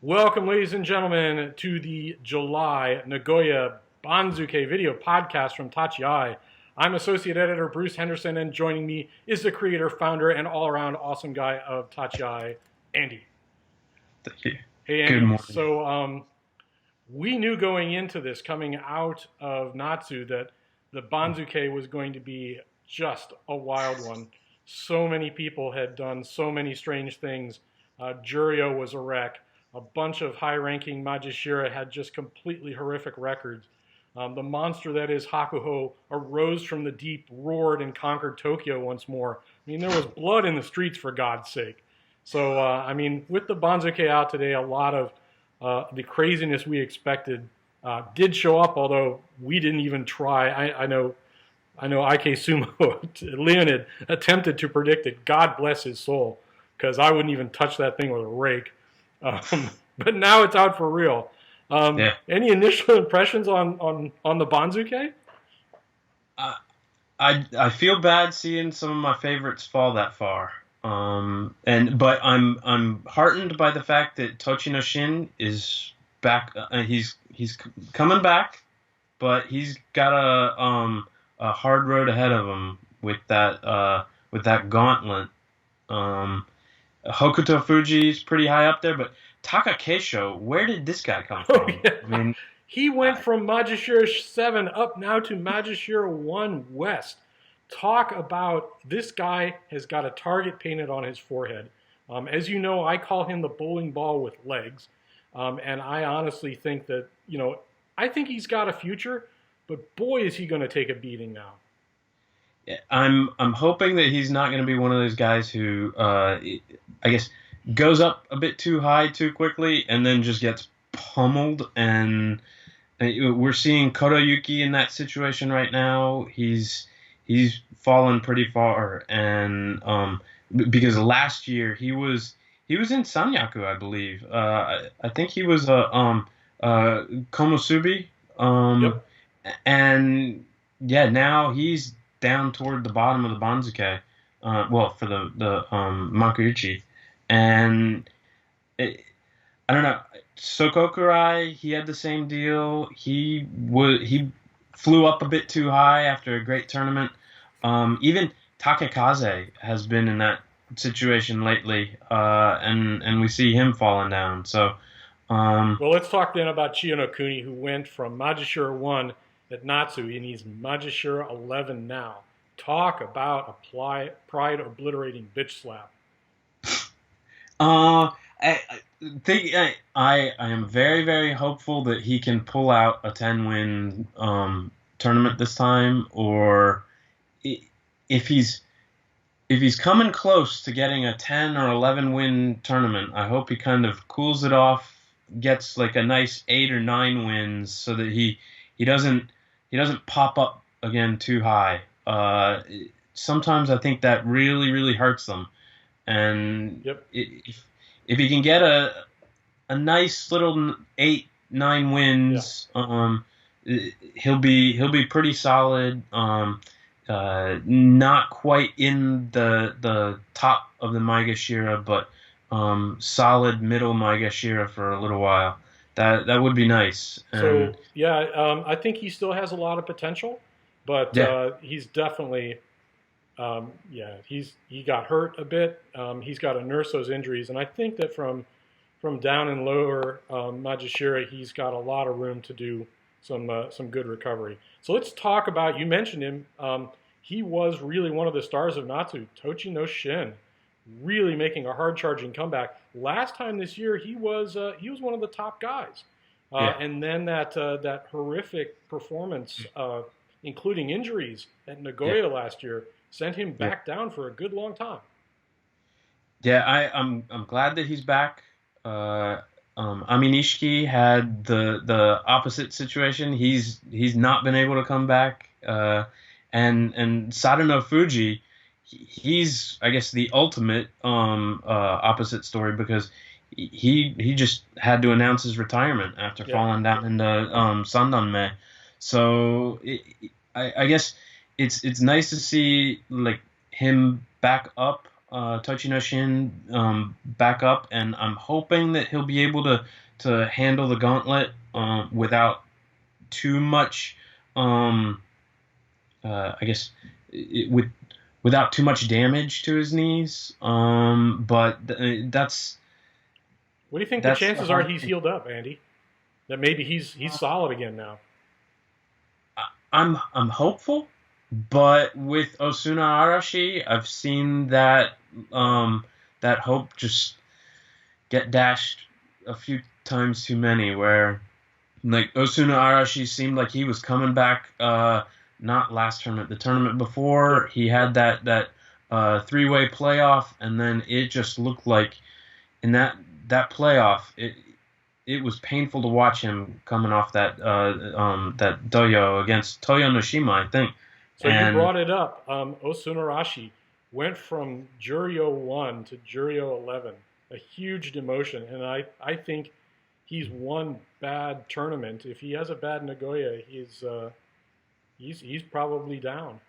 Welcome, ladies and gentlemen, to the July Nagoya Banzuke video podcast from Tachiai. I'm Associate Editor Bruce Henderson, and joining me is the creator, founder, and all-around awesome guy of Tachiai, Andy. Thank you. Hey, Andy. Good morning. So we knew going into this, coming out of Natsu, that the Banzuke was going to be just a wild one. So many people had done so many strange things. Juryo was a wreck. A bunch of high-ranking Majishira had just completely horrific records. The monster that is Hakuho arose from the deep, roared, and conquered Tokyo once more. I mean, there was blood in the streets, for God's sake. So, with the Banzuke out today, a lot of the craziness we expected did show up, although we didn't even try. I know IK Sumo, Leonid, attempted to predict it. God bless his soul, because I wouldn't even touch that thing with a rake. But now it's out for real. Any initial impressions on the Banzuke? I feel bad seeing some of my favorites fall that far. But I'm heartened by the fact that Tochi Shin is back. He's coming back, but he's got a hard road ahead of him with that gauntlet. Hokuto Fuji is pretty high up there, but Taka Keisho, where did this guy come from? Yeah. I mean, he went from Majishira 7 up now to Majishira 1 West. Talk about, this guy has got a target painted on his forehead. As you know, I call him the bowling ball with legs. And I honestly think that, I think he's got a future, but boy, is he going to take a beating now. I'm hoping that he's not going to be one of those guys who, I guess, goes up a bit too high too quickly and then just gets pummeled. And we're seeing Kotoyuki in that situation right now. He's fallen pretty far, and because last year he was in Sanyaku, I believe. I think he was Komusubi. Yep. And yeah, now he's down toward the bottom of the Banzuke, for the Makuuchi, and I don't know. Sokokurai, he had the same deal. He flew up a bit too high after a great tournament. Even Takekaze has been in that situation lately, and we see him falling down. So, well, let's talk then about Chiyonokuni, who went from Majishira 1 at Natsu, and he's Majishira 11 now. Talk about a pride obliterating bitch slap. I think I am very, very hopeful that he can pull out a 10-win tournament this time, or if he's coming close to getting a 10 or 11-win tournament, I hope he kind of cools it off, gets like a nice 8 or 9 wins, so that he doesn't pop up again too high. Sometimes I think that really, really hurts them. And yep. If he can get a nice little 8, 9 wins, he'll be pretty solid. Not quite in the top of the Maegashira, but solid middle Maegashira for a little while. That would be nice. And I think he still has a lot of potential, but he's definitely, he got hurt a bit. He's got to nurse those injuries, and I think that from down and lower Majishira, he's got a lot of room to do some good recovery. So let's talk about, you mentioned him. He was really one of the stars of Natsu, Tochi Shin, really making a hard-charging comeback. Last time this year, he was one of the top guys. And then that horrific performance, including injuries at Nagoya last year, sent him back down for a good long time. Yeah, I'm glad that he's back. Aminishiki had the opposite situation. He's not been able to come back. And Sadano Fuji, he's, I guess, the ultimate opposite story, because he just had to announce his retirement after falling down into Sandanme. So I guess it's nice to see like him back up Tochinoshin back up, and I'm hoping that he'll be able to handle the gauntlet without too much, um, I guess, with without too much damage to his knees. But What do you think the that's the chances are hard he's thing. healed up, Andy? That maybe he's solid again now. I'm hopeful, but with Osuna Arashi, I've seen that hope just get dashed a few times too many. Where like Osuna Arashi seemed like he was coming back. Not last tournament, the tournament before, Yep. he had that three-way playoff, and then it just looked like in that playoff, it was painful to watch him coming off that doyo against Toyo Noshima, I think. So you And brought it up. Osunarashi went from Juryo 1 to Juryo 11, a huge demotion. And I think he's one bad tournament. If he has a bad Nagoya, he's probably down.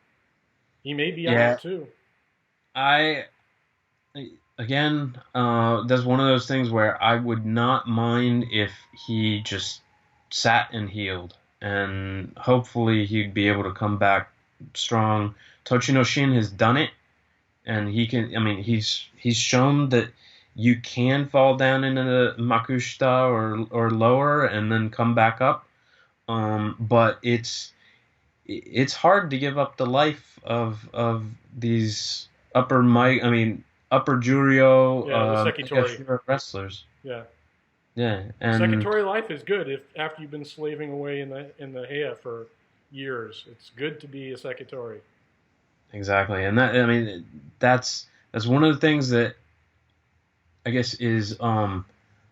He may be yeah, out too. I again, that's one of those things where I would not mind if he just sat and healed, and hopefully he'd be able to come back strong. Tochino Shin has done it, and he can. I mean, he's shown that you can fall down into the makushita or lower and then come back up. But it's hard to give up the life of these upper mic. I mean, upper Juryo Yeah, the Mega Sekitori. Shura wrestlers. Yeah, Yeah, and Sekitori life is good if after you've been slaving away in the Heya for years. It's good to be a Sekitori. exactly, and that I mean that's one of the things that I guess is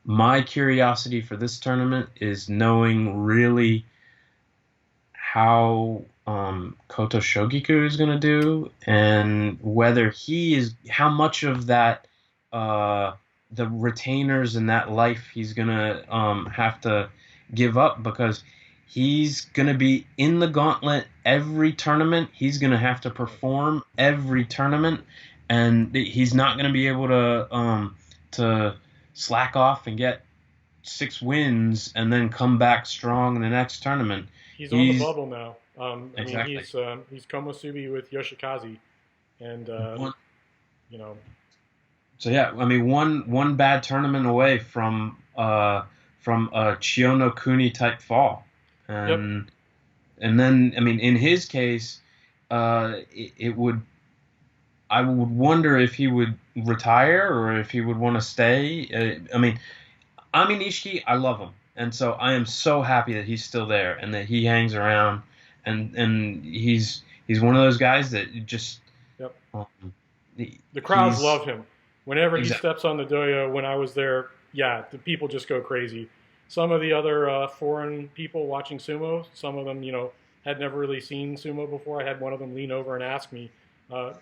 my curiosity for this tournament is knowing really how Koto Shogiku is going to do, and whether he is how much of that the retainers and that life he's going to have to give up because he's going to be in the gauntlet every tournament. He's going to have to perform every tournament, and he's not going to be able to slack off and get 6 wins and then come back strong in the next tournament. He's on the He's bubble now. I mean, exactly he's Komosubi with Yoshikaze, and one. you know, So yeah, I mean one bad tournament away from a Chiono Kuni type fall, yep. and then I mean in his case, it would I would wonder if he would retire or if he would want to stay. I mean Ami Nishiki, I love him, and so I am so happy that he's still there and that he hangs around, and he's one of those guys that just Yep. um, The crowds he's love him. Whenever he exactly steps on the doyo, when I was there, yeah, the people just go crazy. Some of the other foreign people watching sumo, some of them, had never really seen sumo before. I had one of them lean over and ask me,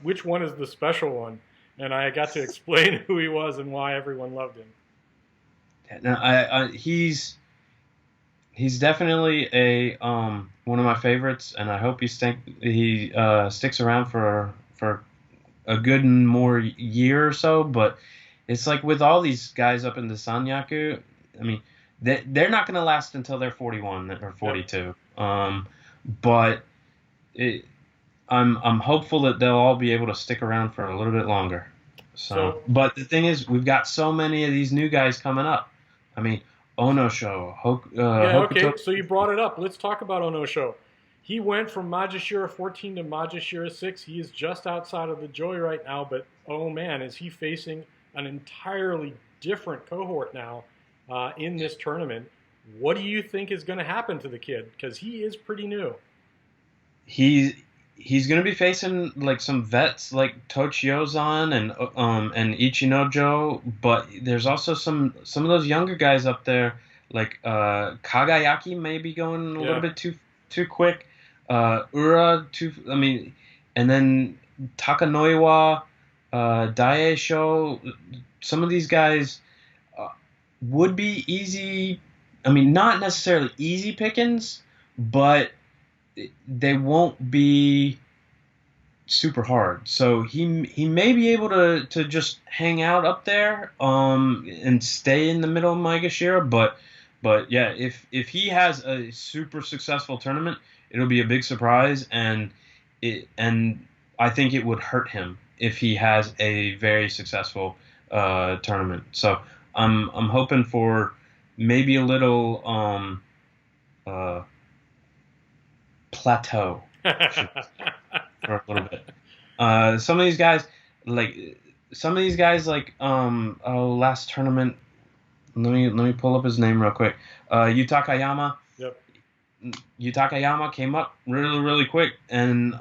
which one is the special one? And I got to explain who he was and why everyone loved him. now, he's definitely a one of my favorites, and I hope he sticks around for a good and more year or so. But it's like with all these guys up in the Sanyaku, I mean, they're not going to last until they're 41 or Yep. 42. But it, I'm hopeful that they'll all be able to stick around for a little bit longer. So, So but the thing is, we've got so many of these new guys coming up. I mean, Ono Show, yeah, Hokuto. okay. So you brought it up. Let's talk about Onosho. He went from Majashira 14 to Majashira 6. He is just outside of the Joy right now, but oh man, is he facing an entirely different cohort now in this tournament. What do you think is going to happen to the kid? Because he is pretty new. He he's gonna be facing like some vets like Tochiozan and Ichinojo, but there's also some of those younger guys up there like Kagayaki may be going a little Yeah. bit too quick. Ura too. I mean, and then Takanoiwa, Daisho. Some of these guys uh, would be easy. I mean, not necessarily easy pickings, but they won't be super hard. So he may be able to just hang out up there and stay in the middle of Maegashira, but yeah, if he has a super successful tournament, it'll be a big surprise, and I think it would hurt him if he has a very successful tournament. So I'm hoping for maybe a little uh plateau for a little bit. Some of these guys, like last tournament. Let me pull up his name real quick. Yutakayama. Yep. Yutakayama came up really really quick and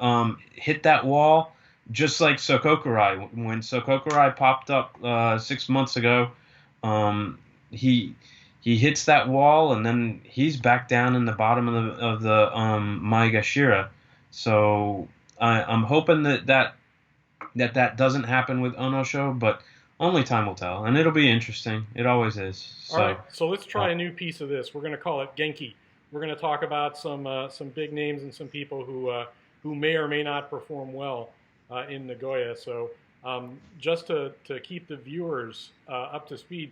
hit that wall just like Sokokurai. When Sokokurai popped up 6 months ago, he hits that wall and then he's back down in the bottom of the Maegashira. So I'm hoping that doesn't happen with Onosho, but only time will tell, and it'll be interesting. It always is. All right, So, so let's try a new piece of this. We're going to call it Genki. We're going to talk about some big names and some people who may or may not perform well in Nagoya. So just to keep the viewers up to speed,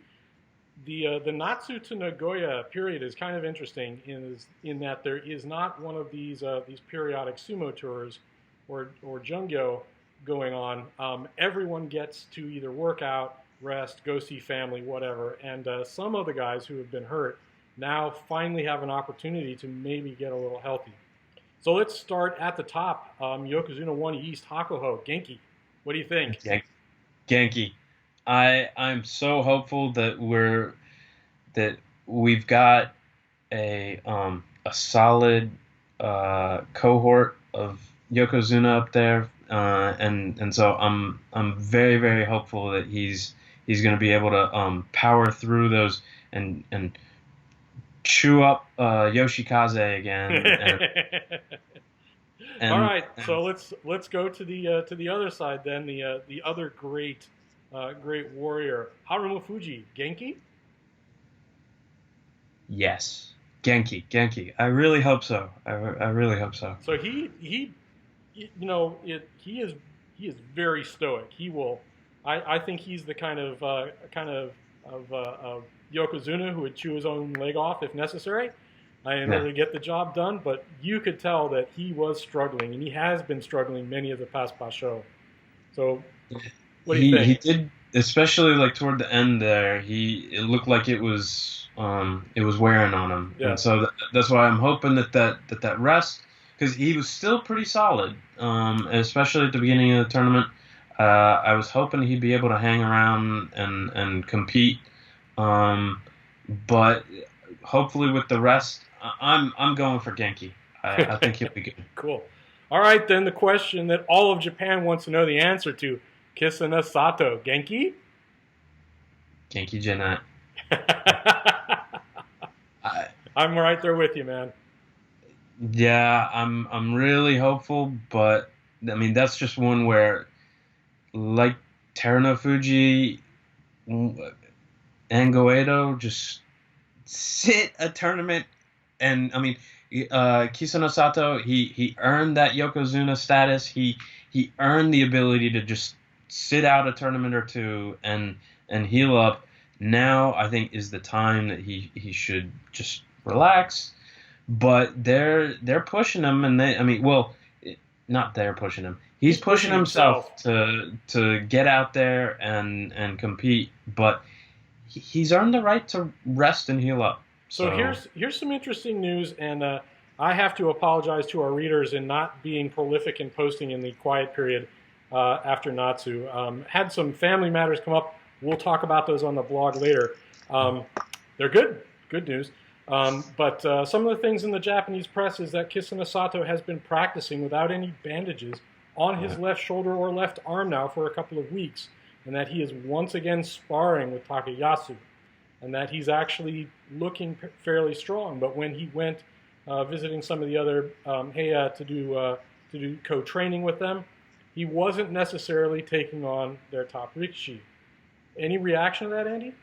the Natsu to Nagoya period is kind of interesting in that there is not one of these periodic sumo tours or jungyo going on. Everyone gets to either work out, rest, go see family, whatever. And some of the guys who have been hurt now finally have an opportunity to maybe get a little healthy. So let's start at the top. Yokozuna 1 East, Hakuho, Genki. What do you think? Genki, I'm so hopeful that we've got a solid cohort of Yokozuna up there, and so I'm very very hopeful that he's going to be able to power through those and chew up Yoshikaze again. All right, so let's go to the other side then. The other great warrior, Harumo Fuji, Genki. Yes, Genki. I really hope so. I really hope so. So he he is very stoic. He will. I think he's the kind of Yokozuna who would chew his own leg off if necessary in order to get the job done. But you could tell that he was struggling, and he has been struggling many of the past show. So, what do you think? He did, especially like toward the end there. It looked like it was wearing on him, Yeah. and so that's why I'm hoping that rest, because he was still pretty solid, especially at the beginning of the tournament. I was hoping he'd be able to hang around and compete, but hopefully with the rest, I'm going for Genki. I think he'll be good. Cool. All right, then the question that all of Japan wants to know the answer to: Kisuna Sato, Genki? Genki Jeanette. I'm right there with you, man. Yeah, I'm really hopeful, but I mean that's just one where, like Teruno Fuji and Goedo, just sit a tournament, and I mean Kisano Sato, he earned that Yokozuna status. He earned the ability to just sit out a tournament or two and heal up. Now I think is the time that he should just relax. But they're pushing him, and not they're pushing him. He's pushing himself to get out there and compete. But he's earned the right to rest and heal up. So here's some interesting news, and I have to apologize to our readers in not being prolific in posting in the quiet period after Natsu. Had some family matters come up. We'll talk about those on the blog later. They're good news. But some of the things in the Japanese press is that Kisuna Sato has been practicing without any bandages on his left shoulder or left arm now for a couple of weeks, and that he is once again sparring with Takayasu, and that he's actually looking fairly strong. But when he went visiting some of the other Heya to do co-training with them, he wasn't necessarily taking on their top Rikishi. Any reaction to that, Andy?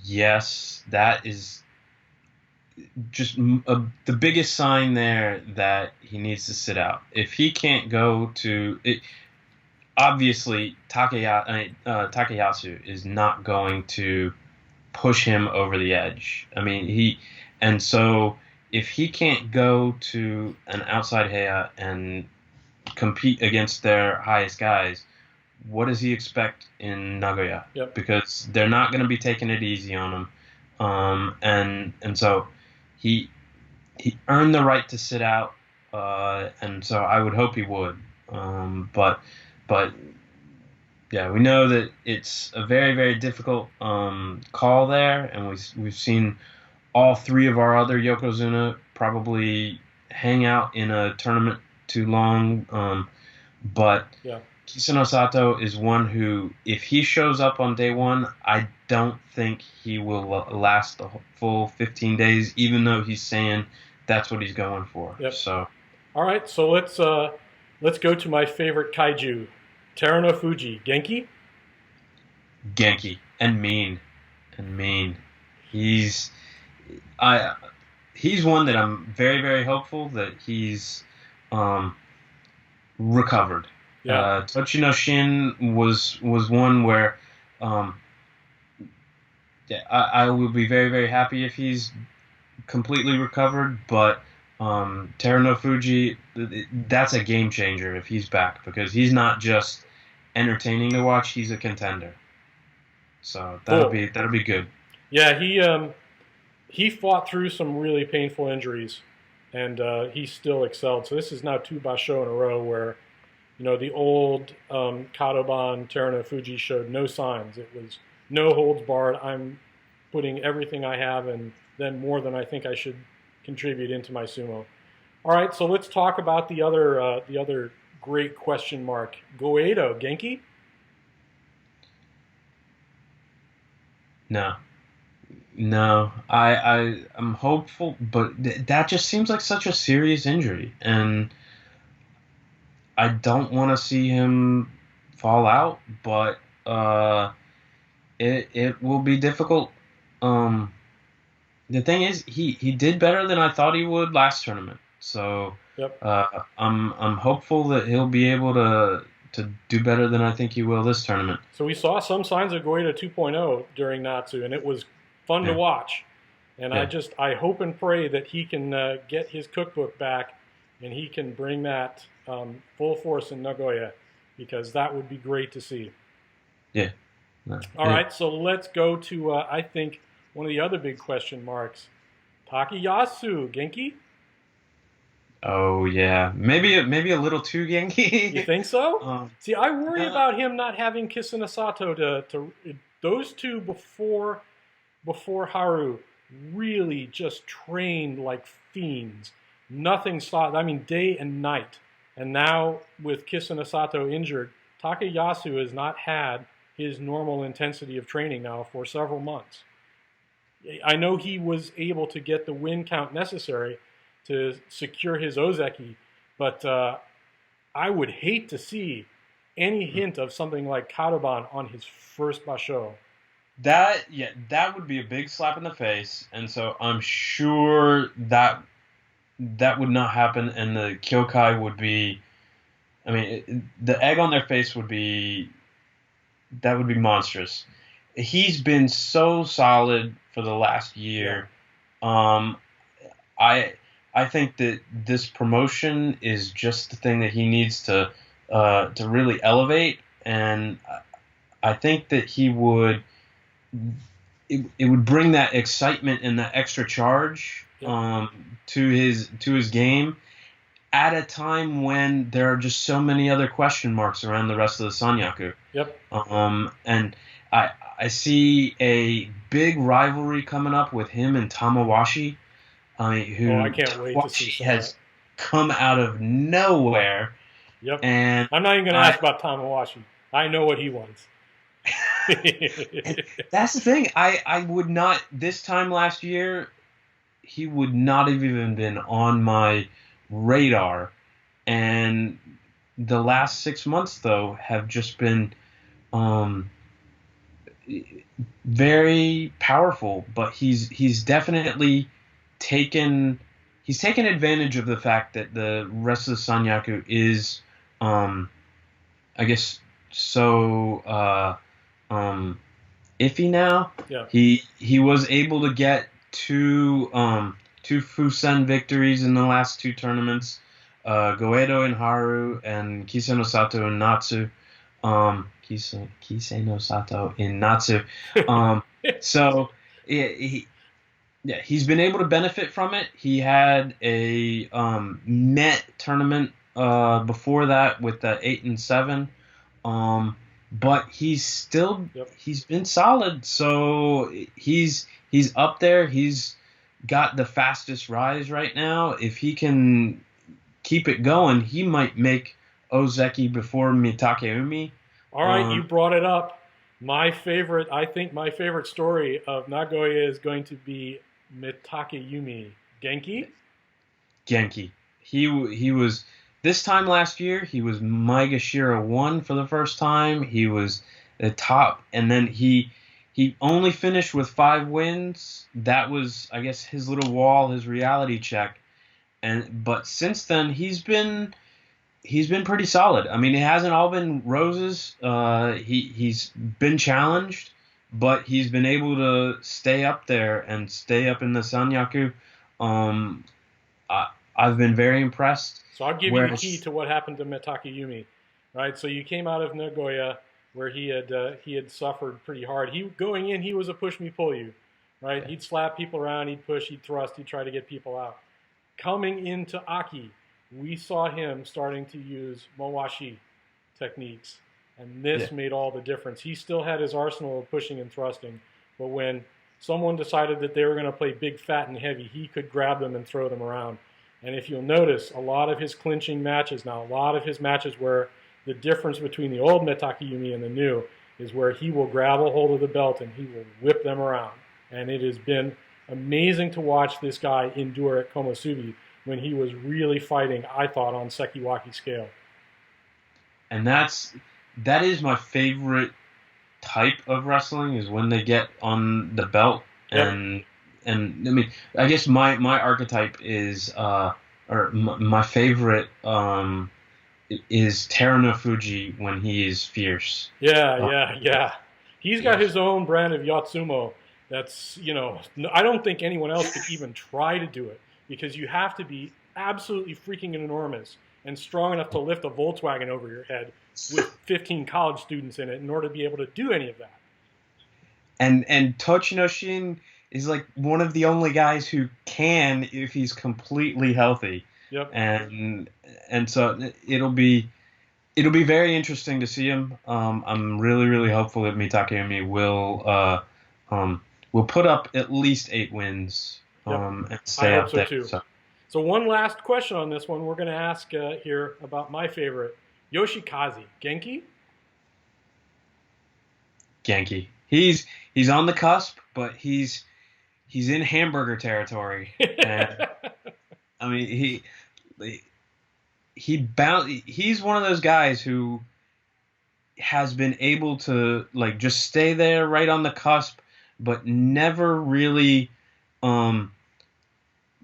Yes, that is just the biggest sign there that he needs to sit out. If he can't go to it, obviously Takayasu is not going to push him over the edge. I mean, and so if he can't go to an outside Heya and compete against their highest guys, what does he expect in Nagoya? Yep. Because they're not going to be taking it easy on him. And so he he earned the right to sit out, and so I would hope he would. But yeah, we know that it's a very very difficult call there, and we've seen all three of our other Yokozuna probably hang out in a tournament too long. But Yeah. Kisano Sato is one who, if he shows up on day one, I don't think he will last the full 15 days, even though he's saying that's what he's going for. Yep. So, All right, so let's go to my favorite kaiju, Terano Fuji. Genki? Genki and mean. He's I he's one that I'm very very hopeful that he's recovered. Yeah. Tochino Shin was one where yeah, I will be very very happy if he's completely recovered, but Terano Fuji, that's a game changer if he's back, because he's not just entertaining to watch, he's a contender. So that'll be good. Yeah, he fought through some really painful injuries, and he still excelled. So this is now two basho in a row where, the old Kadoban Terano Fuji showed no signs. It was no holds barred. I'm putting everything I have and then more than I think I should contribute into my sumo. All right, so let's talk about the other great question mark, Goeido. Genki? No, I'm hopeful, but that just seems like such a serious injury, and I don't want to see him fall out, but it will be difficult. The thing is, he did better than I thought he would last tournament, so Yep. I'm hopeful that he'll be able to do better than I think he will this tournament. So we saw some signs of Goeido 2.0 during Natsu, and it was fun to watch. And Yeah. I hope and pray that he can get his cookbook back, and he can bring that full force in Nagoya, because that would be great to see. Yeah. All right, so let's go to I think one of the other big question marks, Takayasu. Genki? Oh yeah, maybe a little too Genki. You think so? See, I worry uh, about him not having Kisana Sato to those two before Haru really just trained like fiends. Nothing stopped. I mean, day and night. And now with Kisana Sato injured, Takayasu has not had his normal intensity of training now for several months. I know he was able to get the win count necessary to secure his Ozeki, but I would hate to see any hint of something like Kadoban on his first basho. that would be a big slap in the face, and so I'm sure that would not happen, and the Kyokai would be. I mean, the egg on their face would be monstrous. He's been so solid for the last year. Yeah. I think that this promotion is just the thing that he needs to really elevate, and I think that he would. It would bring that excitement and that extra charge to his game at a time when there are just so many other question marks around the rest of the Sanyaku. Yep. And I see a big rivalry coming up with him and Tamawashi. I can't wait to see has come out of nowhere. Yep. And I'm not even going to ask about Tamawashi. I know what he wants. That's the thing. I would not, this time last year, he would not have even been on my radar. And the last 6 months, though, have just been very powerful. But he's definitely taken advantage of the fact that the rest of the Sanyaku is, I guess, so iffy now. Yeah. He was able to get two Fusen victories in the last two tournaments, Goedo in Haru and Kisei no Sato in Natsu. Kisei no Sato in Natsu. So he's been able to benefit from it. He had a net tournament before that with the 8 and 7. But he's been solid. So he's up there. He's got the fastest rise right now. If he can keep it going, he might make Ozeki before Mitakeumi. All right, you brought it up. I think my favorite story of Nagoya is going to be Mitakeumi. Genki. He was this time last year. He was Maegashira 1 for the first time. He was the top, and then he only finished with 5 wins. That was, I guess, his little wall, his reality check. But since then, he's been pretty solid. I mean, it hasn't all been roses. He's been challenged, but he's been able to stay up there and stay up in the Sanyaku. I've been very impressed. So I'll give you the key to what happened to Mitakeumi, right? So you came out of Nagoya where he had suffered pretty hard. Going in, he was a push me pull you, right? Okay. He'd slap people around, he'd push, he'd thrust, he'd try to get people out. Coming into Aki, we saw him starting to use Mawashi techniques, and this made all the difference. He still had his arsenal of pushing and thrusting, but when someone decided that they were going to play big, fat, and heavy, he could grab them and throw them around. And if you'll notice, a lot of his clinching matches now, a lot of his matches where the difference between the old Mitakeumi and the new is where he will grab a hold of the belt and he will whip them around. And it has been amazing to watch this guy endure at Komusubi when he was really fighting, I thought, on Sekiwaki scale. And that is my favorite type of wrestling, is when they get on the belt. Yep. And I mean, I guess my archetype is, or my favorite is Teruno Fuji when he is fierce. Yeah. He's got his own brand of Yatsumo. That's, I don't think anyone else could even try to do it, because you have to be absolutely freaking enormous and strong enough to lift a Volkswagen over your head with 15 college students in it in order to be able to do any of that. And Tochinoshin is like one of the only guys who can, if he's completely healthy. Yep. And so it'll be very interesting to see him. I'm really, really hopeful that Mitakeumi will put up at least 8 wins. And stay up there. Too. So one last question on this one. We're going to ask here about my favorite, Yoshikaze. Genki. He's on the cusp, but he's in hamburger territory. And, I mean, he's one of those guys who has been able to just stay there right on the cusp, but never really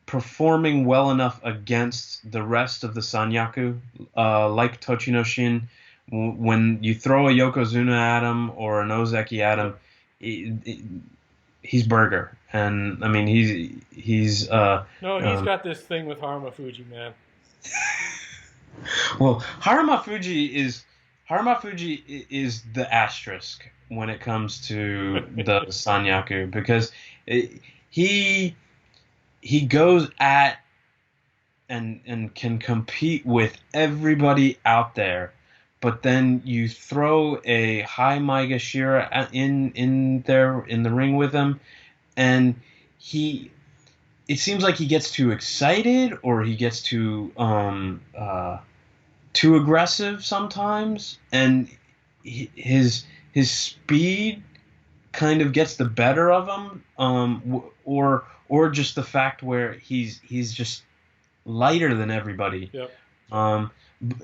performing well enough against the rest of the Sanyaku, like Tochinoshin. When you throw a Yokozuna at him or an Ozeki at him, he's burger. And I mean, he's got this thing with Haruma Fuji, man. Well, Haruma Fuji is the asterisk when it comes to the Sanyaku, because he goes at and can compete with everybody out there, but then you throw a high Maegashira in the ring with him, and it seems like he gets too excited, or he gets too aggressive sometimes, and his speed kind of gets the better of him, or just the fact where he's just lighter than everybody. Yep.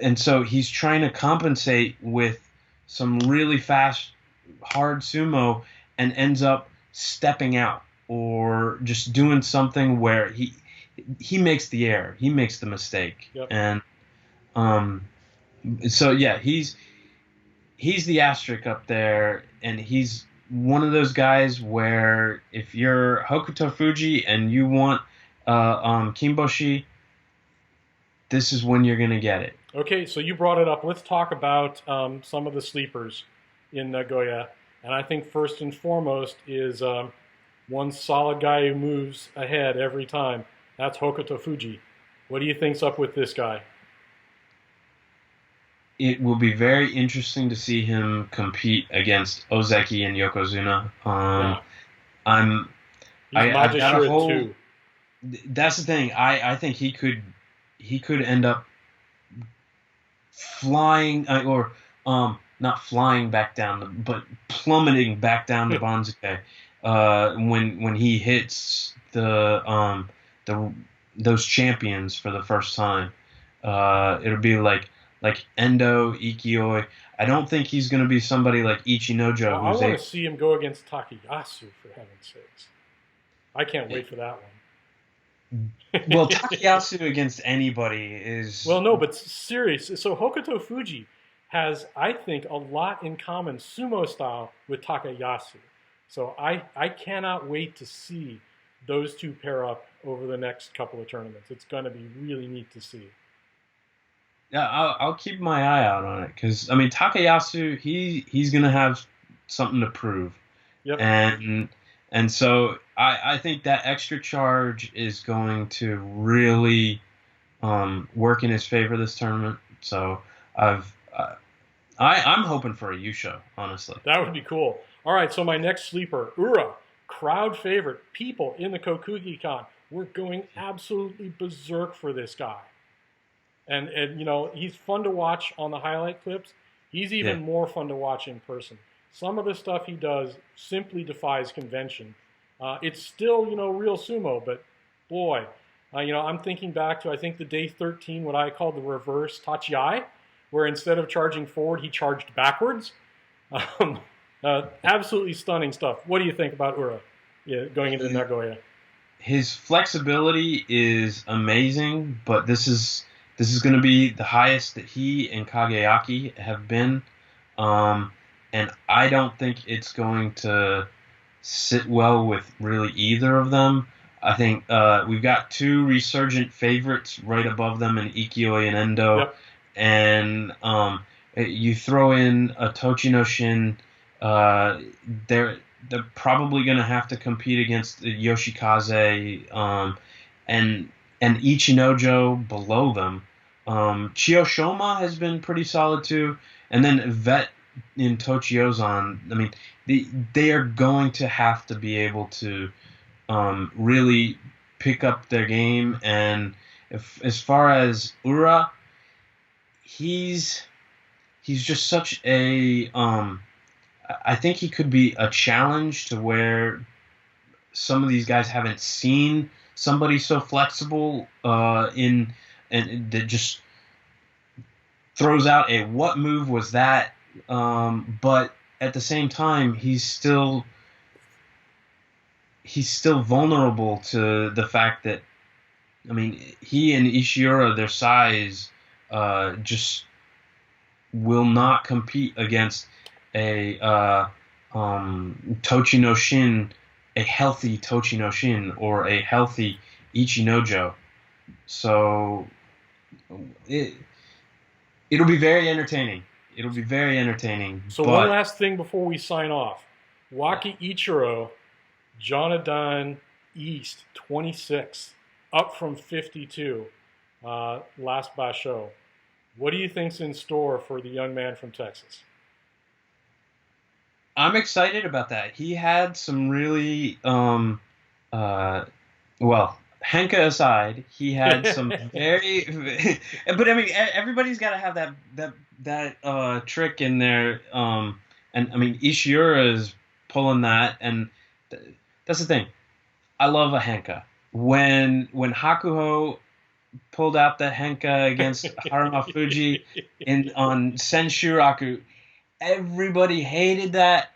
And so he's trying to compensate with some really fast, hard sumo, and ends up stepping out. or just doing something where he makes the error, he makes the mistake, Yep. and um, so yeah, he's the asterisk up there, and he's one of those guys where if you're Hokuto Fuji and you want Kimboshi, this is when you're gonna get it. Okay, so you brought it up. Let's talk about some of the sleepers in Nagoya. And I think first and foremost is one solid guy who moves ahead every time. That's Hokuto Fuji. What do you think's up with this guy? It will be very interesting to see him compete against Ozeki and Yokozuna. Yeah, I'm he's I've got a Majashira whole. too. That's the thing. I think he could end up flying or not flying back down, but plummeting back down to Banzuke when he hits the those champions for the first time. It'll be like Endo, Ikioi. I don't think he's going to be somebody like Ichinojo Well, I who's want to see him go against Takayasu, for heaven's sakes. I can't wait for that well, one. Takayasu against anybody is Well, no, but serious. So Hokuto Fuji has, I think, a lot in common sumo style with Takayasu. So I cannot wait to see those two pair up over the next couple of tournaments. It's going to be really neat to see. yeah. I'll keep my eye out on it because I mean Takayasu he's going to have something to prove. Yep. And so I think that extra charge is going to really work in his favor this tournament. So I'm hoping for a Yusho, honestly. That would be cool. All right, so my next sleeper, Ura, crowd favorite. People in the Kokugi Con, we're going absolutely berserk for this guy. And you know, he's fun to watch on the highlight clips. He's even Yeah. more fun to watch in person. Some of the stuff he does simply defies convention. It's still, you know, real sumo, but boy, you know, I'm thinking back to I think the day 13, what I call the reverse Tachiai, where instead of charging forward, he charged backwards. Um, absolutely stunning stuff. What do you think about Ura, yeah, going into Nagoya? His flexibility is amazing, but this is going to be the highest that he and Kageaki have been, and I don't think it's going to sit well with really either of them. I think we've got two resurgent favorites right above them in Ikioi and Endo, Yep. and you throw in a Tochinoshin, they're probably going to have to compete against the Yoshikaze and Ichinojo below them. Chiyoshoma has been pretty solid too, and then Vet in Tochiozan. I mean, they are going to have to be able to really pick up their game. And as far as Ura, he's just such a I think he could be a challenge to where some of these guys haven't seen somebody so flexible and that just throws out a what move was that, but at the same time he's still vulnerable to the fact that I mean he and Ishiura their size just will not compete against a Tochinoshin, a healthy Tochinoshin or a healthy Ichinojo. So it'll be very entertaining. It'll be very entertaining. So but one last thing before we sign off. Waki Ichiro, Jonathan East, 26, up from 52 last basho. What do you think's in store for the young man from Texas? I'm excited about that. He had some really Henka aside, he had some very but I mean everybody's got to have that trick in there and I mean Ishiura is pulling that and that's the thing. I love a Henka. When Hakuho pulled out the Henka against Haruma Fuji on Senshuraku, everybody hated that.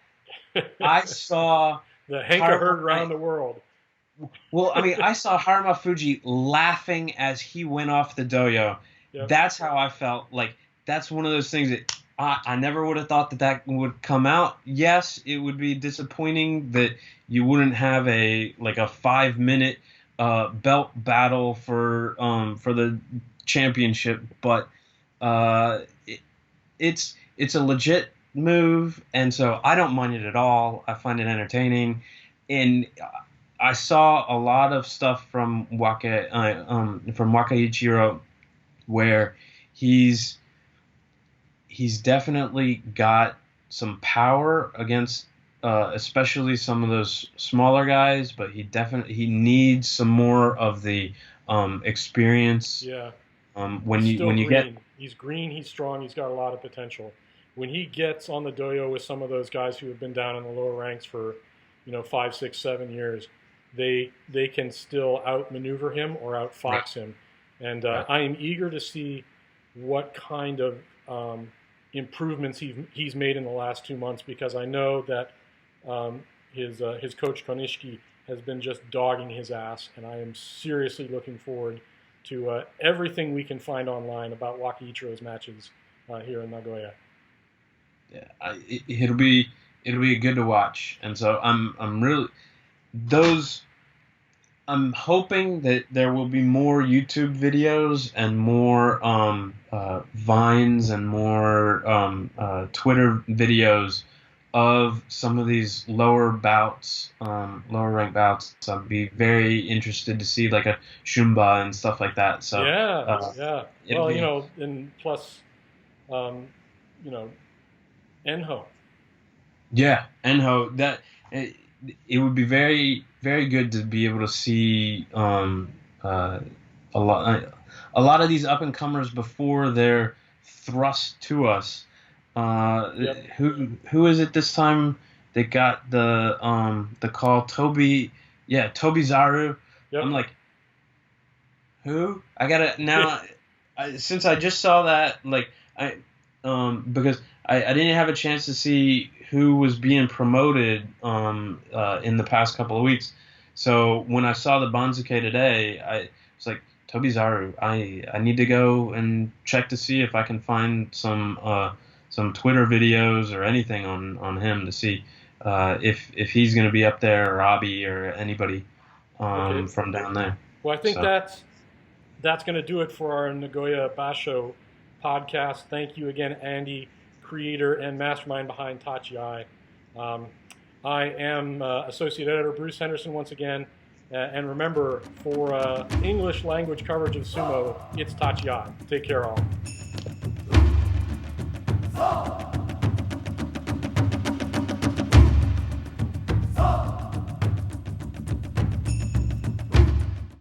I saw The Henka heard around the world. Well, I mean, I saw Harimafuji laughing as he went off the doyo. Yep. That's how I felt. Like, that's one of those things that I never would have thought that would come out. Yes, it would be disappointing that you wouldn't have a 5-minute belt battle for the championship, but it's a legit move, and so I don't mind it at all. I find it entertaining, and I saw a lot of stuff from Waka Ichiro where he's definitely got some power against especially some of those smaller guys, but he needs some more of the experience. Yeah. When you get, he's green, he's strong, he's got a lot of potential. When he gets on the doyo with some of those guys who have been down in the lower ranks for 5, 6, 7 years, they can still outmaneuver him or outfox him. And I am eager to see what kind of improvements he's made in the last 2 months, because I know that his coach Konishiki has been just dogging his ass, and I am seriously looking forward to everything we can find online about Waka Ichiro's matches here in Nagoya. Yeah, it'll be good to watch, and so I'm hoping that there will be more YouTube videos and more Vines and more Twitter videos of some of these lower ranked bouts. I'd be very interested to see like a Shumba and stuff like that. So yeah. Well, and plus, Enho. Yeah, Enho. That it would be very, very good to be able to see a lot of these up and comers before they're thrust to us. Yep. Who is it this time that got the call? Toby Zaru. Yep. I'm like, who? I gotta now. Since I just saw that, because I didn't have a chance to see who was being promoted in the past couple of weeks. So when I saw the Banzuke today, I was like, Toby Zaru. I need to go and check to see if I can find some Twitter videos or anything on him to see if he's going to be up there, or Abi or anybody from down there. Well, I think that's going to do it for our Nagoya Basho podcast. Thank you again, Andy, creator and mastermind behind Tachiai. I am Associate Editor Bruce Henderson once again. And remember, for English language coverage of sumo, it's Tachiai. Take care, all.